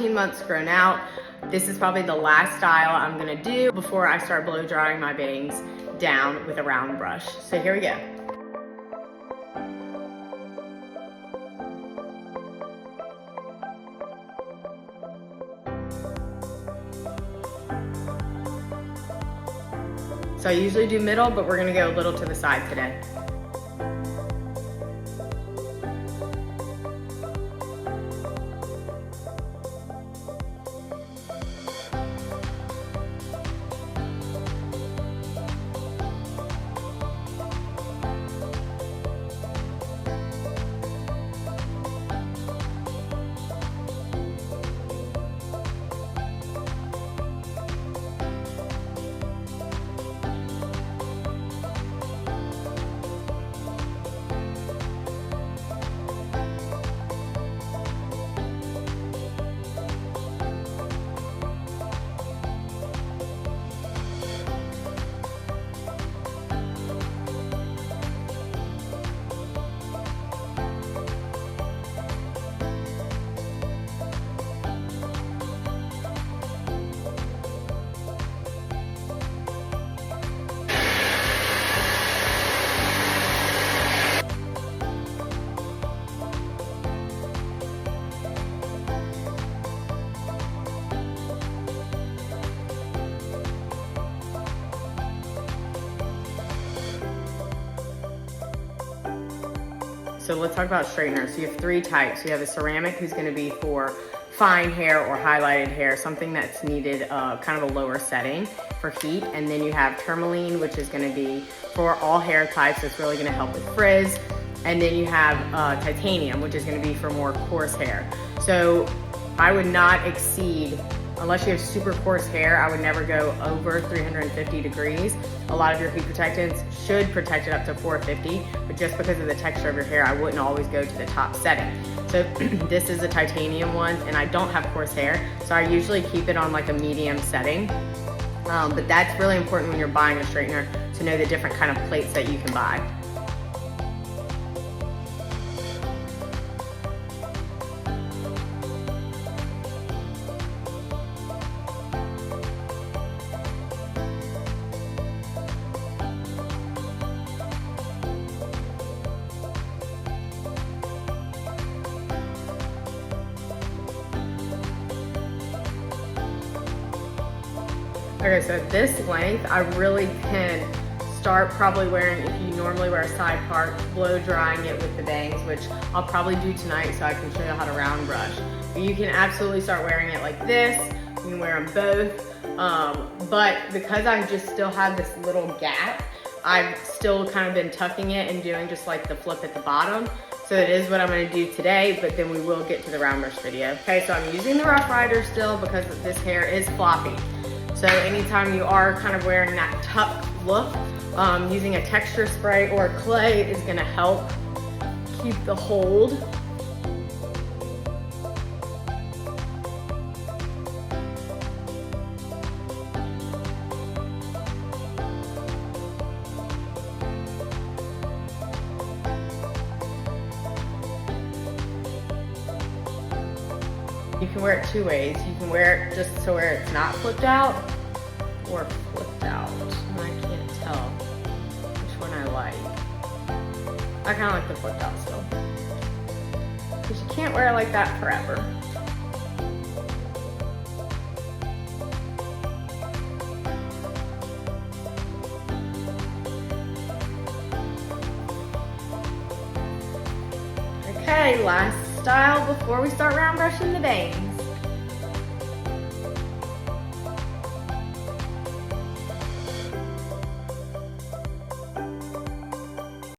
14 months grown out. This is probably the last style I'm gonna do before I start blow drying my bangs down with a round brush. So here we go. So I usually do middle, but we're gonna go a little to the side today. So let's talk about straighteners. So you have three types. You have a ceramic, who's gonna be for fine hair or highlighted hair, something that's needed kind of a lower setting for heat. And then you have tourmaline, which is gonna be for all hair types. It's really gonna help with frizz. And then you have titanium, which is gonna be for more coarse hair. So I would not exceed, unless you have super coarse hair, I would never go over 350 degrees. A lot of your heat protectants should protect it up to 450, but just because of the texture of your hair, I wouldn't always go to the top setting. So this is a titanium one, and I don't have coarse hair, so I usually keep it on like a medium setting. But that's really important when you're buying a straightener, to know the different kind of plates that you can buy. Okay, so at this length, I really can start probably wearing, if you normally wear a side part, blow drying it with the bangs, which I'll probably do tonight so I can show you how to round brush. But you can absolutely start wearing it like this. You can wear them both. But because I just still have this little gap, I've still kind of been tucking it and doing just like the flip at the bottom. So it is what I'm gonna do today, but then we will get to the round brush video. Okay, so I'm using the Rough Rider still because this hair is floppy. So anytime you are kind of wearing that tuck look, using a texture spray or a clay is gonna help keep the hold. You can wear it two ways. You can wear it just to where it's not flipped out, or flipped out. And I can't tell which one I like. I kind of like the flipped out still, because you can't wear it like that forever. Okay, last style before we start round brushing the bangs.